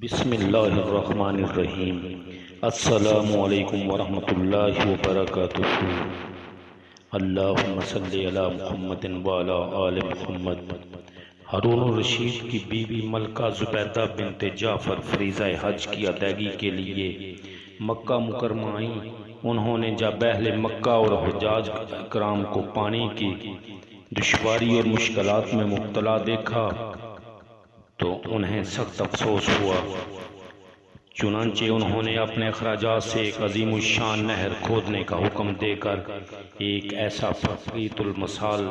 بسم اللہ الرحمن الرحیم۔ السلام علیکم ورحمۃ اللہ وبرکاتہ۔ اللہم صلی علی محمد وعلی آل محمد۔ ہارون الرشید کی بیوی ملکہ زبیدہ بنت جعفر فریضہ حج کی ادائیگی کے لیے مکہ مکرمہ آئیں۔ انہوں نے جب اہل مکہ اور حجاج اکرام کو پانی کی دشواری اور مشکلات میں مبتلا دیکھا تو انہیں سخت افسوس ہوا۔ چنانچہ انہوں نے اپنے اخراجات سے ایک عظیم الشان نہر کھودنے کا حکم دے کر ایک ایسا فرقیت المثال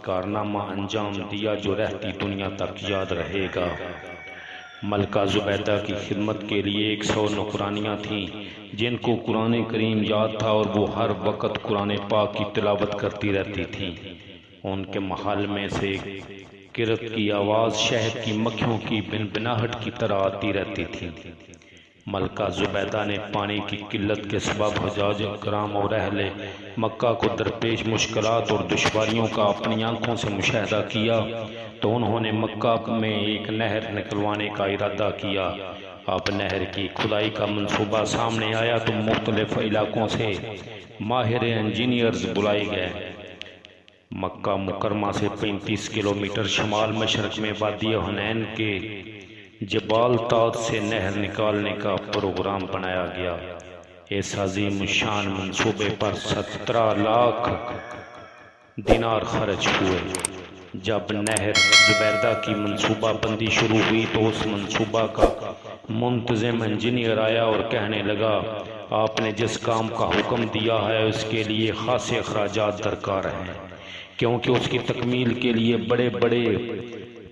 کارنامہ انجام دیا جو رہتی دنیا تک یاد رہے گا۔ ملکہ زبیدہ کی خدمت کے لیے 100 نوکرانیاں تھیں جن کو قرآن کریم یاد تھا اور وہ ہر وقت قرآن پاک کی تلاوت کرتی رہتی تھیں۔ ان کے محل میں سے کرت کی آواز شہد کی مکھیوں کی بنبناہٹ کی طرح آتی رہتی تھی۔ ملکہ زبیدہ نے پانی کی قلت کے سبب حجاج اکرام اور اہل مکہ کو درپیش مشکلات اور دشواریوں کا اپنی آنکھوں سے مشاہدہ کیا تو انہوں نے مکہ میں ایک نہر نکلوانے کا ارادہ کیا۔ اب نہر کی کھدائی کا منصوبہ سامنے آیا تو مختلف علاقوں سے ماہر انجینئرز بلائے گئے۔ مکہ مکرمہ سے 35 کلومیٹر شمال مشرق میں وادی حنین کے جبال طاد سے نہر نکالنے کا پروگرام بنایا گیا۔ اس عظیم الشان منصوبے پر 17 لاکھ دینار خرچ ہوئے۔ جب نہر زبیدہ کی منصوبہ بندی شروع ہوئی تو اس منصوبہ کا منتظم انجینئر آیا اور کہنے لگا، آپ نے جس کام کا حکم دیا ہے اس کے لیے خاصے اخراجات درکار ہیں، کیونکہ اس کی تکمیل کے لیے بڑے بڑے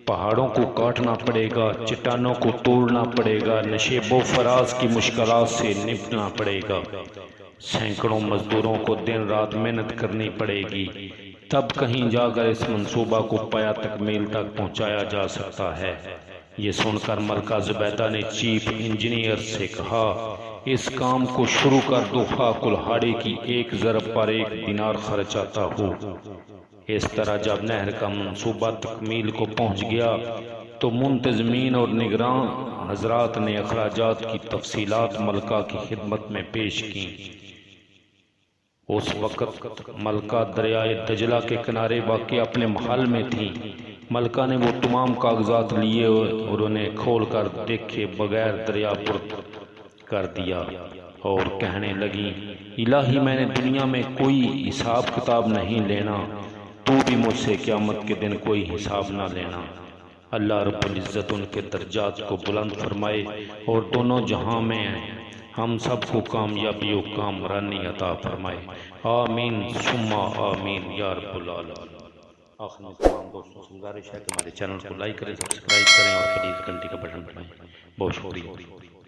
پہاڑوں کو کاٹنا پڑے گا، چٹانوں کو توڑنا پڑے گا، نشیب و فراز کی مشکلات سے نپٹنا پڑے گا، سینکڑوں مزدوروں کو دن رات محنت کرنی پڑے گی، تب کہیں جا کر اس منصوبہ کو پایا تکمیل تک پہنچایا جا سکتا ہے۔ یہ سن کر ملکہ زبیدہ نے چیف انجینئر سے کہا، اس کام کو شروع کر دو، خواہ کلہاڑی کی ایک ضرب پر 1 دینار خرچ آتا ہو۔ اس طرح جب نہر کا منصوبہ تکمیل کو پہنچ گیا تو منتظمین اور نگراں حضرات نے اخراجات کی تفصیلات ملکہ کی خدمت میں پیش کیں۔ اس وقت ملکہ دریائے دجلہ کے کنارے واقع اپنے محل میں تھیں۔ ملکہ نے وہ تمام کاغذات لیے اور انہیں کھول کر دیکھے بغیر دریا پر کر دیا اور کہنے لگیں، الہی میں نے دنیا میں کوئی حساب کتاب نہیں لینا، تو بھی مجھ سے قیامت کے دن کوئی حساب نہ لینا۔ اللہ رب العزت ان کے درجات کو بلند فرمائے اور دونوں جہاں میں ہم سب کو کامیابی و کامرانی عطا فرمائے۔ آمین ثم آمین یا رب العالمین۔ آخر میں تمام دوستوں سے گزارش ہے کہ ہمارے چینل کو لائک کریں، سبسکرائب کریں اور پلیز گھنٹی کا بٹن دبائیں۔ بہت شکریہ۔